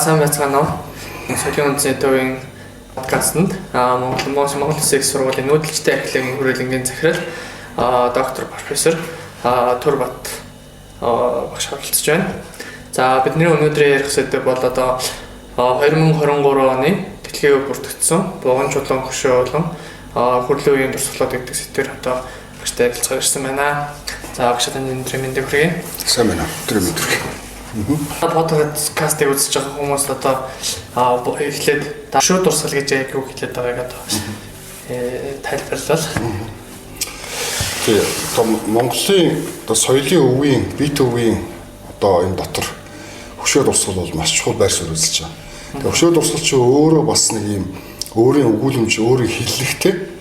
сайн байцгаана уу? Соёлын үндэсний төвийн подкастт Монгол Улсын их сургуулийн нүүдэлчтэй археологийн хүрээлэнгийн захирал доктор профессор Турбат багш оролцож байна. За бидний өнөөдрийн ярих сэдэв бол одоо 2023 оны дэлхийн өв бүртгэгдсэн буган чулуун хөшөө болон хүрлийн үеийн дурсгалууд гэдэг сэдвээр одоо багштай ярилцах ирсэн байна. За багштай өнөөдрийн мэндийг хүргэе. Сайн байна. Өнөөдрийн мэнд хүргэе. Подкастыг үзэж байгаа хүмүүс одоо эхлээд хөшөө дурсгал гэж яг юу хэлээд байгааг одоо тайлбарлал. Тэгээ Монголын одоо соёлын өвийн, бит өвийн одоо энэ дотор хөшөө дурсгал бол маш чухал байр суурь үзэж байгаа. Тэгээ хөшөө дурсгал чинь өөрөө бас нэг юм өөрийн өгүүлэмж, өөрийн хиллэгтэй.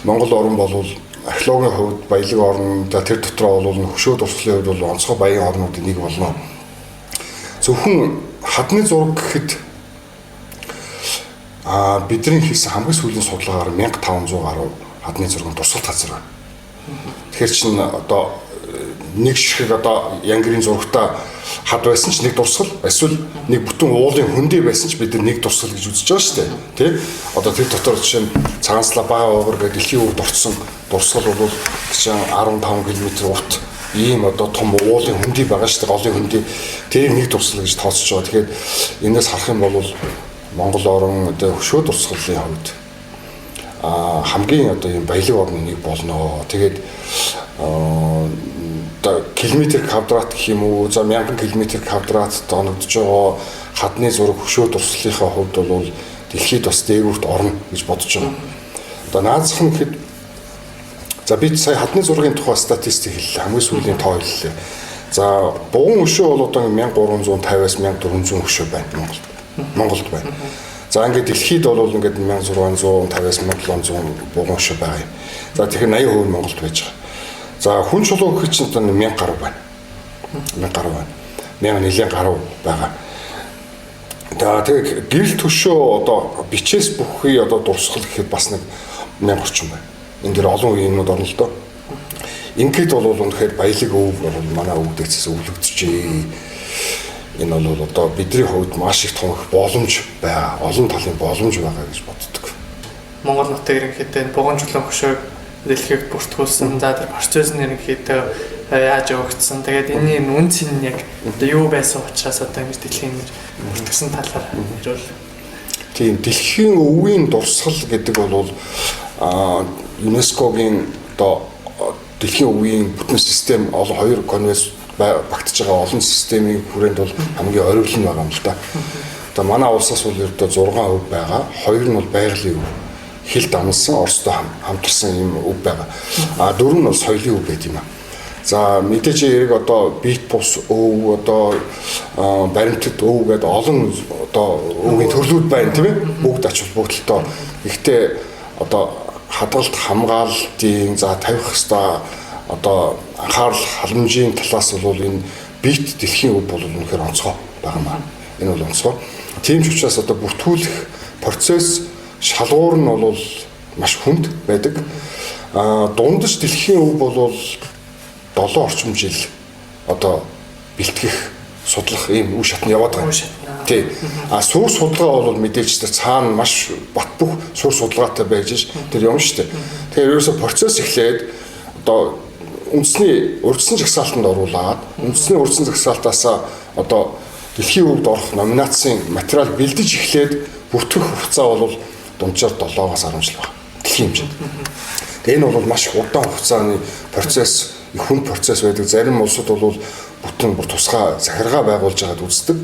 Монгол орн бол археологийн хувьд баялаг орн, тэр дотроо бол хөшөө дурсгалын хувьд бол онцгой баян орнуудын нэг болно. Зөвхөн хадны зураг гэхэд бидний хийсэн хамгийн сүүлийн судалгаагаар 1500 гаруй хадны зургийн дурсгал газар байна. Тэгэхээр чинь одоо нэг шиг одоо янгирийн зурагтаа хад байсан ч нэг дурсгал, эсвэл нэг бүтэн уулын хөндий байсан ч бид нэг дурсгал гэж үзэж байгаа шүү дээ. Тэ? Одоо тэр дотор жишээ нь Цагаанслаа бага уугар гэдэг дэлхийн өвд орцсон дурсгал бол жишээ нь 15 км урт ийм одоо том уулын хөндий байгаа шүү дээ. Голын хөндий. Тэр нэг дурсгал гэж тооцож байгаа. Тэгэхээр энэс харах юм бол Монгол орн одоо хөшөө дурсгалын хувьд хамгийн одоо ийм баялаг орны нэг болно. Тэгээд километр квадрат гэх юм уу, за 1000 км квадрат доногдож байгаа хадны зураг хөшөө дурсгалынхаа хувьд бол дэлхийд бас дээгүүрт орно гэж бодож байгаа. Одоо наазах нь гэхэд за бид сая хадны зургийн тухай статистик хэллээ, хамгийн сүүлийн тоо хэллээ. За буган хөшөө бол одоо 1350-аас 1400 хөшөө байна Монголд байна. За ингээд дэлхийд бол ингээд 1650-аас 1700 буган хөшөө байгаа юм. За тэгэхээр 80% Монголд байж байгаа. За хүн чулуу гэхэд чинь одоо 1000 гаруй байна. 1000 гаруй байна. 1000 нэлийн гаруй байгаа. Тэгээ гэрэл төшөө одоо бичээс бүхий одоо дурсгал гэхэд бас нэг 1000 орчим байна. Энэ дэр олон үеийнүүд орно л доо. Ингээд бол үнэхээр баялаг өв бол манай өвдөөс өвлөгдөжээ. Энэ бол одоо бидний хувьд маш их том боломж байгаа. Олон талын боломж байгаа гэж боддог. Монгол нутгийн ерөнхийдөө буган чулуун хөшөөг дэлхийд бүртгүүлсэн. За тэр процессын ерөнхийдөө яаж явагдсан. Тэгээд энэний үнц нь яг одоо юу байсан учраас одоо ингэж дэлхийн ингэж бүртгэсэн талаар хэлвэл. Тийм дэлхийн өвийн дурсгал гэдэг бол ЮНЕСКОгийн одоо дэлхийн өвийн бүтэн систем олон хоёр конвенц багтаж байгаа олон системийн хүрээнд бол хамгийн оргил нь байгаа юм л да. Одоо манай улсаас бол ердөө 6% байгаа. 2 нь бол байгалийн өв. Хил дамсан Оростой хамтарсан юм өв байгаа. 4 нь бол соёлын өв байт юм аа. За мэдээж яг одоо бит бус өв одоо баримтат өв гэдэг олон одоо өвгийн төрлүүд байна тийм ээ. Бүгд ач холбогдолтой. Гэхдээ одоо хадгалт хамгаалалтын за тавих хэвээр одоо анхаарал халамжийн талаас бол энэ бит дэлхийн өв бол үнэхээр онцгой байгаа юм аа. Энэ бол онцгой. Тийм ч учраас одоо бүртгүүлэх процесс шалгуур нь бол маш хүнд байдаг. Дундаж дэлхийн өв бол 7 орчим жил одоо бэлтгэх, судлах ийм үе шатнд яваад байгаа. Тий. Сур судалгаа бол мэдээж тэр цаана маш бат бөх сур судалгаатай байж тэр юм шүү дээ. Тэгэхээр ерөөсө процесс эхлээд одоо үндэсний урьдчилан жагсаалтанд оруулаад үндэсний урьдчилан жагсаалтаас одоо дэлхийн өвд орох номинацийн материал бэлдэж эхлээд бүртгэх хугацаа бол дунджаар 7-аас 10 жил байна. Дэлхийн хэмжээнд. Тэгээ энэ бол маш удаан хугацааны процесс, их хүнд процесс байдаг. Зарим улсууд бол бүтэн бүр тусгай захиргаа байгуулж байгаад үздэг.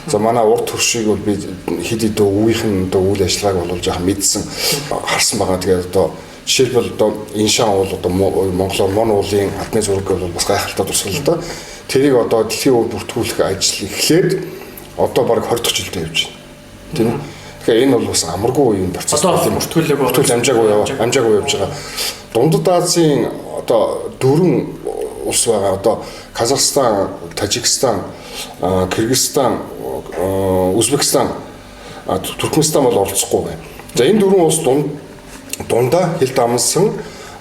За манай урд төршийг бол би хэд хэдэн өвийнхэн одоо үйл ажиллагааг болж байгаа мэдсэн харсан байгаа. Тэгээд одоо жишээлбэл одоо энэ шаан бол одоо Монголоор мон уулын хадны зураг бол бас гайхалтай дурсгал л да. Тэрийг одоо дэлхийн өв бүртгүүлэх ажил эхлээд одоо бараг 20 дахь жилдээ явж байна. Тийм үү? Тэгэхээр энэ бол бас амаргүй юм процесс юм. Бүртгүүлэг амжаагүй явж байгаа. Дундад Азийн одоо 4 улс байгаа. Одоо Казахстан, Тажикстан, Кыргызстан, Узбекистан, Туркменстан бол оролцохгүй байна. За энэ 4 улс дундаа хил дамсан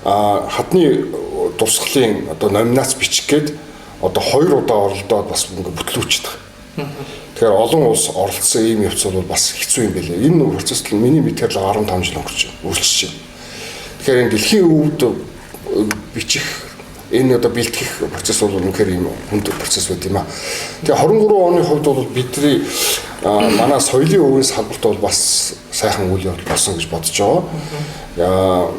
хадны дурсгалын одоо номинац бичих гээд одоо 2 удаа оролдоод бас ингээ бүтлүүчдэг. Тэгэхээр олон улс оролцсон ийм явц бол бас хэцүү юм байлээ. Энэ процесс нь миний мэдхээр 15 жил өнгөрч байна. Үргэлжлэж байна. Тэгэхээр энэ дэлхийн өвд бичих энэ одоо бэлтгэх процесс бол үнэхээр ийм хүнд процесс байт юм аа. Тэгээ 23 оны хувьд бол бидний манай соёлын өвийн салбарт бол бас сайхан үйл явдал болсон гэж бодож байгаа.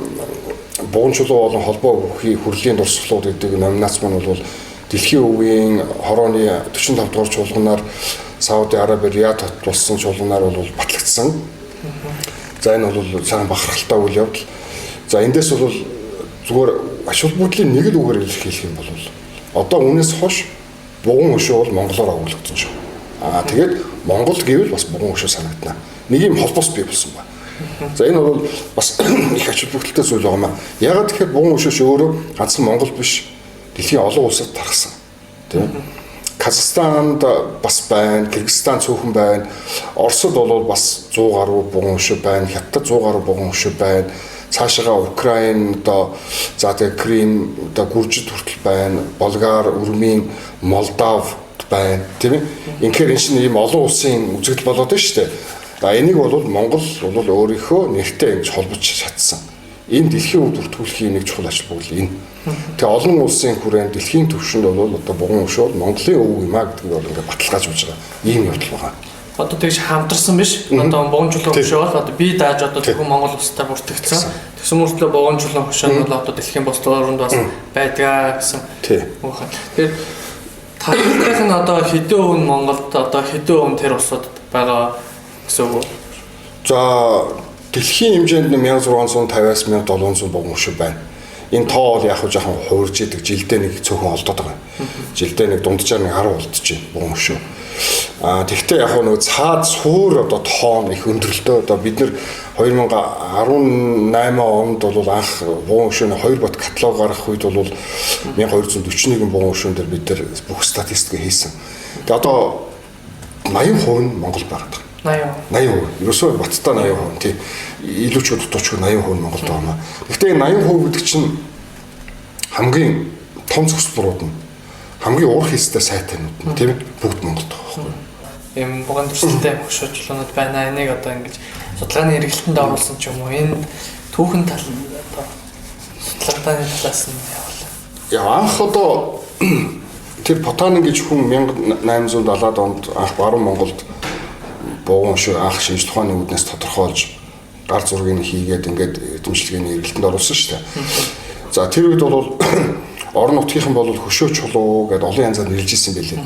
Бугун чулуу болон холбоо бүхий хүрлийн дурсгалууд гэдэг номинац маань бол дэлхийн өвийн хорооны 45 дугаар чуулганаар Сауди Араби Риад хот болсон чуулганаар бол батлагдсан. За энэ бол цагаан бахархалтай үйл явдал. За эндээс бол зүгээр ач холбогдлын нэг л үгээр илэрхийлэх юм бол одоо үүнээс хойш бугун өшөө бол монголоор агуулгдсан шүү. Тэгээд Монгол гэвэл бас бугун өшөө санагдана. Нэг юм холбоос бий болсон ба. За энэ бол бас их ач холбогдолтой зүйл байгаа маа. Ягаад тэгэхээр бугун өшөөш өөрөө ганцхан Монгол биш дэлхийн олон улсад тархсан. Тийм. Казахстанд бас байна, Кыргызстан цөөхөн байна. Оросд бол бас 100 гаруй бугун өшөө байна, Хятад 100 гаруй бугун өшөө байна. Цаашаа Украин одоо за тэгээ Крим одоо Гүржид хүртэл байна. Болгар, Урмын, Молдав байна, тийм ээ. Инхээр энэ чинь ийм олон улсын үзэгдэл болоод байна шүү дээ. Энийг бол Монгол бол өөрийнхөө нэртэй ингэж холбож чадсан. Энэ дэлхийн өвд бүртгүүлэхийн нэг чухал ажил бол энэ. Тэгээ олон улсын хүрээнд дэлхийн түвшинд бол одоо бугун өшөө Монголын өв юм а гэдгийг бол ингээд баталгаажуулж байгаа. Ийм явдал байгаа. Одоо тэгж хамтарсан биш. Одоо бугун чулуун хөшөө бол одоо би дааж одоо зөвхөн Монгол улстай бүртгэгдсэн. Тэгсэн мөртлөө бугун чулуун хөшөө нь бол одоо дэлхийн бус орнд бас байдгаа гэсэн. Тэгэхээр тарихын нь одоо хэдэн өвн Монголд одоо хэдэн өвн тэр улсууд байгаа гэсэн үг. За дэлхийн хэмжээнд 1650-аас 1700 бугун өшөө байна. Энэ тоо бол яг жоохон хуурж идэг жилдээ нэг цөөхөн олдоод байгаа. Жилдээ нэг дунджаар нэг 10 олдож байна бугун өшөө. Тэгвэл яг нөгөө цаад суур одоо тоон их өндөрлөлтөө одоо бид нэр 2018 онд бол анх бугун өшөөний 2 бот каталог гаргах үед бол 1241 бугун өшөөн дээр бид нар бүх статистик хийсэн. Тэгээ одоо 80% нь Монгол байгаад байгаа. 80%. Ерөөсөө баттай 80%. Тий. Илүү ч дутууч 80% нь Монголд байгаа маа. Гэхдээ 80% гэдэг чинь хамгийн том зөвс бурууд нь хамгийн уур хийстэй сайтнууд нь тийм бүгд Монголд байгаа байхгүй. Ийм бугун төрөлтэй хөшөөчлөнүүд байна. Энийг одоо ингэж судалгааны эргэлтэнд оруулсан ч юм уу. Энэ түүхэн тал одоо судалгааны талаас нь явуулаа. Яа анх одоо тэр Потанин гэж хүн 1870-аад онд анх баруун Монголд бугун өшөө анх шинжлэх ухааны үүднээс тодорхойлж гар зургийг хийгээд ингээд эзэмшлэгийн эргэлтэнд оруулсан шүү дээ. За тэр үед бол орон нутгийнхан бол хөшөө чулуу гэдэг олон янзаар нэрлэж ирсэн байлээ.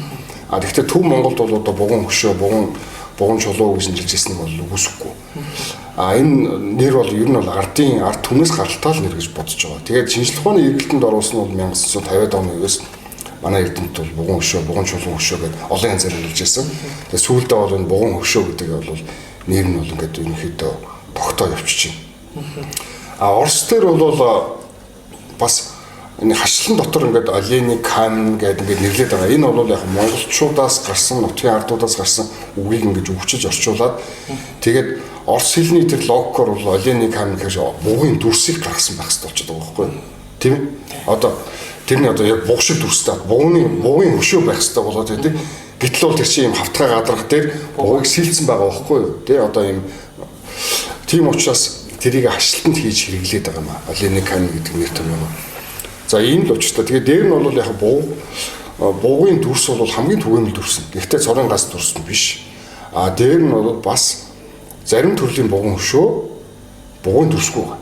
Тэгэхдээ төв Монголд бол одоо бугун хөшөө, бугун чулуу гэж нэрлэж ирсэн бол үгүйсэхгүй. Энэ нэр бол ер нь бол ард түмнээс гаралтай л нэр гэж бодож байгаа. Тэгээд шинжлэх ухааны эргэлтэнд оруулсан бол 1950-аад оны үеэс манай эрдэмтэд бол бугун хөшөө, бугун чулуун хөшөө гэдэг олон янзаар нэрлэж ирсэн. Тэгээд сүүлдээ бол энэ бугун хөшөө гэдэг бол нэр нь бол ингээд ерөнхийдөө тогтоо явчихжээ. Орос дээр бол бас энэ хашлан дотор ингээд Олений камень гэдэг ингээд нэрлээд байгаа. Энэ бол яг монголчуудаас гарсан, нутгийн ардуудаас гарсан үгийг ингээд өвчөж орчуулад тэгээд орос хэлний тэр логикоор бол Олений камень гэж бугын дүрсийг гаргасан байх хэрэгтэй болчиход байгаа байхгүй юу? Тийм ээ. Одоо тэрний одоо яг буг шиг дүрстэй бугын хөшөө байх хэрэгтэй болоод байдаг. Гэтэл бол тэр чинь юм хавтгай гадарга дээр бугыг сэлцсэн байгаа байхгүй юу? Тэ одоо юм тийм учраас тэрийг хашлтанд хийж хэрэглээд байгаа юм аа. Олений камень гэдэг нэр том юм. За ийм л учиртай. Тэгээ дээр нь бол яг бугын дүрс бол хамгийн түгээмэл дүрс. Гэхдээ цорын газ дүрс нь биш. Дээр нь бол бас зарим төрлийн бугун хөшөө бугын дүрсгүй байгаа.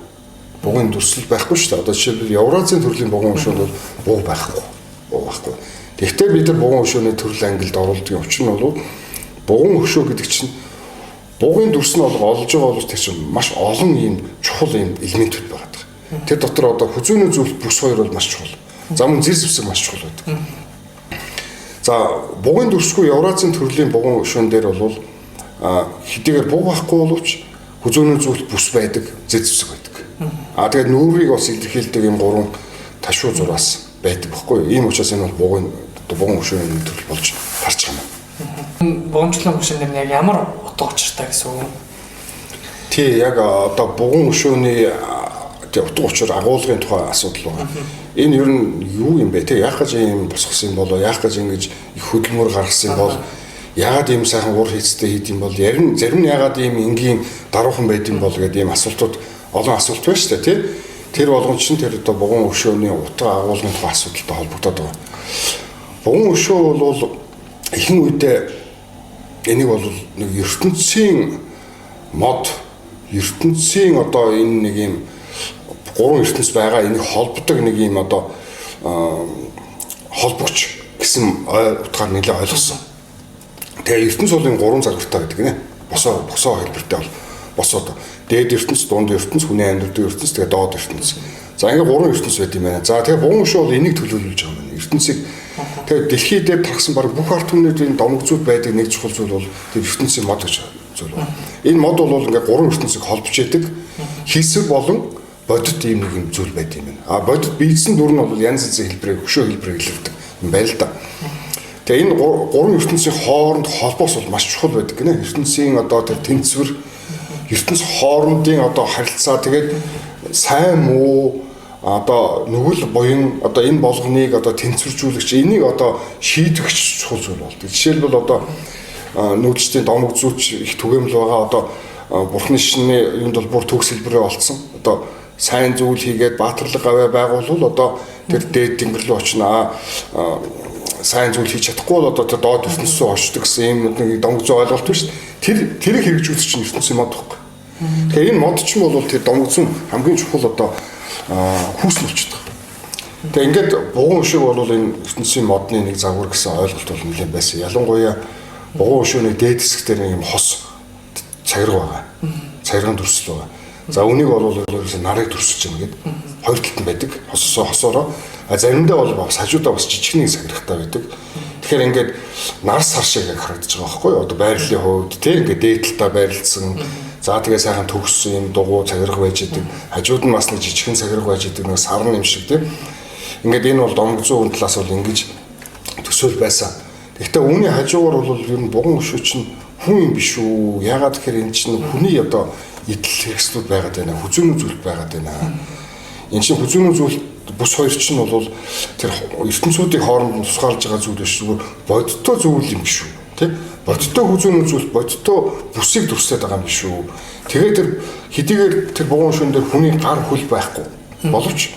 Бугын дүрсэл байхгүй шүү дээ. Одоо жишээлбэл Евразийн төрлийн бугун хөшөөнд бол буг байхгүй. Гэхдээ бид нар бугун хөшөөний төрөл ангилд оруулдаг учир нь бол бугун хөшөө гэдэг чинь бугын дүрс нь олж байгаа бол тэр чинь маш олон ийм чухал ийм элементүүд байгаа. Тэр дотор одоо хүзүүний зүйл бүс хоёр бол маш чухал. За мөн зэр зэвсэг маш чухал байдаг. За бугын дүрсгүй Евразийн төрлийн бугун хөшөөн дээр бол хэдийгээр буг байхгүй боловч хүзүүний зүйл бүс байдаг, зэр зэвсэг байдаг. Тэгээд нүүрийг бас илэрхийлдэг юм гурван ташуу зураас байдаг байхгүй юу? Ийм учраас энэ бол бугын хөшөөний төрөл болж тарч байгаа юм. Бугунчлан хөшөөн дээр яг ямар утга учиртай гэсэн үг юм? Тий, яг одоо бугун хөшөөний утга учир агуулгын тухай асуудал байна. Энэ ер нь юу юм бэ те? Яах гэж ийм босгосон юм болоо? Яах гэж ингэж их хөдөлмөр гаргасан бол яагаад ийм сайхан уур хийцтэй хийд юм бол зарим нь яагаад ийм энгийн даруухан байд юм бол гэдэг ийм асуултууд олон асуулт байна шүү дээ тий. Тэр болгон чинь тэр одоо бугуун өшөөний утга агуулгын тухай асуудалтай холбогдоод байгаа. Бугуун өшөө бол ихэнх үедээ энийг бол нэг ертөнцийн мод ертөнцийн одоо энэ нэг юм гурван ертөнц байгаа энийг холбодог нэг юм одоо холбогч гэсэн утгаар нэлээд ойлгосон. Тэгээ ертөнц бол энэ гурван загвартай гэдэг нэ. Босоо хэлбэртэй бол босоод дээд ертөнц, дунд ертөнц, хүний амьдрал ертөнц, тэгээ доод ертөнц. За ингээ гурван ертөнц байт юм байна. За тэгээ бугуун өшөө бол энийг төлөөлүүлж байгаа юм. ертөнцийг тэгээ дэлхий дээр тархсан баг бүх ард түмнүүдийн домог зүйл байдаг нэг чухал зүйл бол тэр ертөнцийн мод гэж зүйл байна. Энэ мод бол ингээ гурван ертөнцийг холбож яадаг хийсэг болон бодит ийм нэг юм зүйл байт юм байна. А бодит биелсэн дүр нь бол янз янзын хэлбэрээр хөшөө хэлбэрээр илэрдэг юм байна л да. Тэгээ энэ гурван ертөнцийн хооронд холбоос бол маш чухал байдаг гинэ. ертөнцийн одоо тэр тэнцвэр ертөнц хоорондын одоо харилцаа тэгээд сайн муу одоо нүгэл буян одоо энэ болгоныг одоо тэнцвэржүүлэгч энийг одоо шийдвэрч чухал зүйл болдог. Жишээлбэл одоо нүүдэлчдийн домог зүйч их түгээмэл байгаа одоо бурхны шинэ юунд бол бүр төгс хэлбэрээ олцсон. Одоо сайн зүйл хийгээд баатарлаг аваа байгуулвал одоо тэр дээд тэнгэр рүү очно. Сайн зүйл хийж чадахгүй бол одоо тэр доод ертөнц рүү очдог гэсэн юм нэг домог зүй ойлголт биш. Тэрийг хэрэгжүүлэх чинь ертөнцийн мод байхгүй. Тэгэхээр энэ мод ч юм бол тэр домог зүйн хамгийн чухал одоо хүүс болчихдог. Тэгээ ингээд бугуун өшөөг бол энэ ертөнцийн модны нэг загвар гэсэн ойлголт бол нэлээд байсан. Ялангуяа бугуун өшөөний дээд хэсгээр нэг юм хос цагирга байгаа. Цагиргын дүрсэл байгаа. За үнийг бол ерөөсөө нарыг дүрсэлж байгаа гэдэг. Хоёр талд нь байдаг. Хосоороо. Заримдаа бол бас хажуудаа бас жижигний цагиргатай байдаг. Тэгэхээр ингээд нар сар шиг харагдаж байгаа байхгүй юу? Одоо байрлалын хувьд тийм ингээд дээд талдаа байрлалсан. За тэгээ сайхан төгссөн юм дугуй цагирга байж идэг. Хажууд нь бас нэг жижигхэн цагирга байж идэг. Нэг сарн юм шиг тийм. Ингээд энэ бол домог зүйн талаас бол ингэж төсөөл байсан. Гэхдээ үүний хажуугаар бол ер нь бугуун өшөө чинь хүн юм биш үү? Ягаад гэхээр энэ чинь хүний одоо идэл хэрэгслүүд байгаад байна. Хүзүүний зүйлд байгаад байна. Энэ чинь хүзүүний зүйл бус хоёр чинь бол тэр ертөнцүүдийн хооронд тусгаарлаж байгаа зүйл биш зүгээр бодиттой зүйл юм биш үү? Тэ? Бодиттой хүзүүний зүйл бодиттой бүсийг дүрслээд байгаа юм биш үү? Тэгээд тэр хэдийгээр тэр бугуун шөн дээр хүний гар хөл байхгүй боловч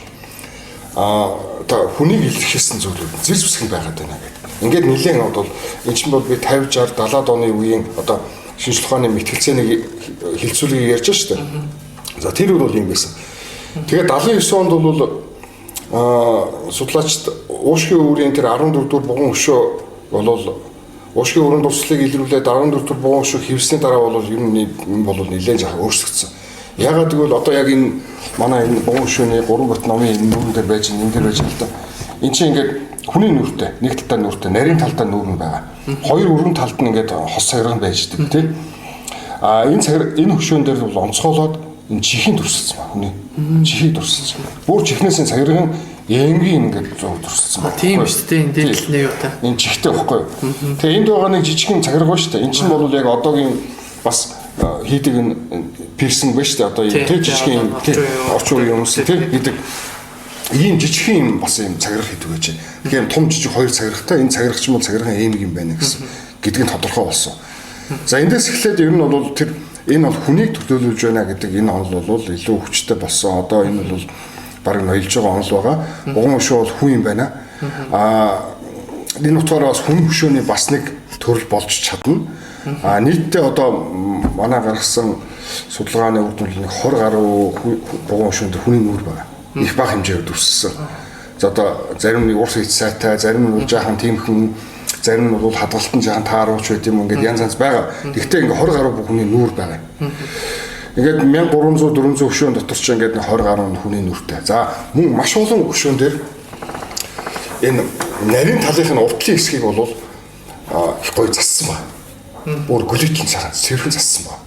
хүнийг илэрхийлсэн зүйлүүд зэрэг зүсгэн байгаад байна гэдэг. Ингээд нэлээд бол энэ чинь бол би 50 60 70-аад оны үеийн одоо шинжлэх ухааны мэтгэлцээний хилцүүлгийг ярьж байгаа шүү дээ. За тэр бол юм байсан. Тэгээд 79 онд бол судлаачид уушгийн өврийн тэр 14 дугаар бугуун өшөө бол уушгийн өврийн дурслыг илрүүлээд 14 дугаар бугуун өшөө хэвсний дараа бол ер нь бол нэлээд жаа өөрчлөгдсөн. Ягаад гэвэл одоо яг энэ манай энэ бугуун өшөөний 3 бот номын нүүрэн дээр байж энэ дээр байж л да. Энд чинь ингээд хүний нүртэй нэг талдаа нүртэй нарийн талдаа нүүрэн байгаа. Хоёр өргөн талд нь ингээд хос цагирган байж идэг тийм. Энэ хөшөөн дээр бол онцгойлоод энэ чихийн дүрсэлсэн ба хүний. Чихийг дүрсэлсэн. Бүр чихнээсээ цагирган эмгийн ингээд зов дүрсэлсэн ба. Тийм шүү дээ энэ дэлхний юу та. Энэ чихтэй байхгүй юу? Тэгээ энд байгаа нэг жижигхэн цагирга шүү дээ. Энэ чинь бол яг одоогийн бас хийдэг пирсинг ба шүү дээ. Одоо энэ тэг жижигхэн орчин үеийн хүмүүс тэг хийдэг. Ийм жижигхэн юм бас юм цагирга хийдэг гэж. Тэгэхээр том жижиг хоёр цагиргатай энэ цагиргач юм бол цагирган эмэг юм байна гэсэн гэдгийг тодорхой болсон. За эндээс эхлээд ер нь бол тэр энэ бол хүнийг төлөөлүүлж байна гэдэг энэ онол бол илүү хүчтэй болсон. Одоо энэ бол бараг ноёлж байгаа онол байгаа. Бугуун өшөө бол хүн юм байна. Энэ утгаараа бас хүн хөшөөний бас нэг төрөл болж чадна. Нийтдээ одоо манай гаргасан судалгааны үр дүн 20 гаруй бугуун өшөөнд хүний нүүр байна. Их бага хэмжээгээр дүрсэлсэн. За одоо зарим нэг урс хийц сайтай, зарим нь жаахан тиймхэн, зарим нь бол хадгалтан жаахан тааруулж байт юм ингээд янз янз байгаа. Гэхдээ ингээд 20 гаруй хүний нүүр байгаа. Ингээд 1300 400 хөшөөн дотор ч ингээд 20 гаруй хүний нүүртэй. За мөн маш олон хөшөөн дээр энэ нарийн талынхын уртлын хэсгийг бол их гоё зассан ба. Бүр гөлөтлийн цараа сэрхэн зассан ба.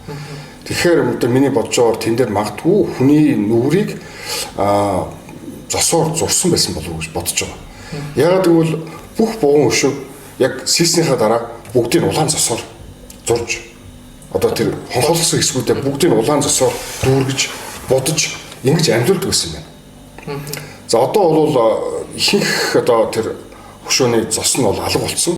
Тэгэхээр одоо миний бодож байгаагаар тэн дээр магадгүй хүний нүрийг зосоор зурсан байсан болов уу гэж бодож байгаа. Ягаад гэвэл бүх бугуун өшөө яг сийснийхаа дараа бүгдийг улаан зосоор зурж одоо тэр хонхолгосон хэсгүүдээ бүгдийг улаан зосоор дүүргэж бодож ингэж амьдуулдаг гэсэн юм байна. За одоо бол ихэнх одоо тэр хөшөөний зос нь бол алга болсон.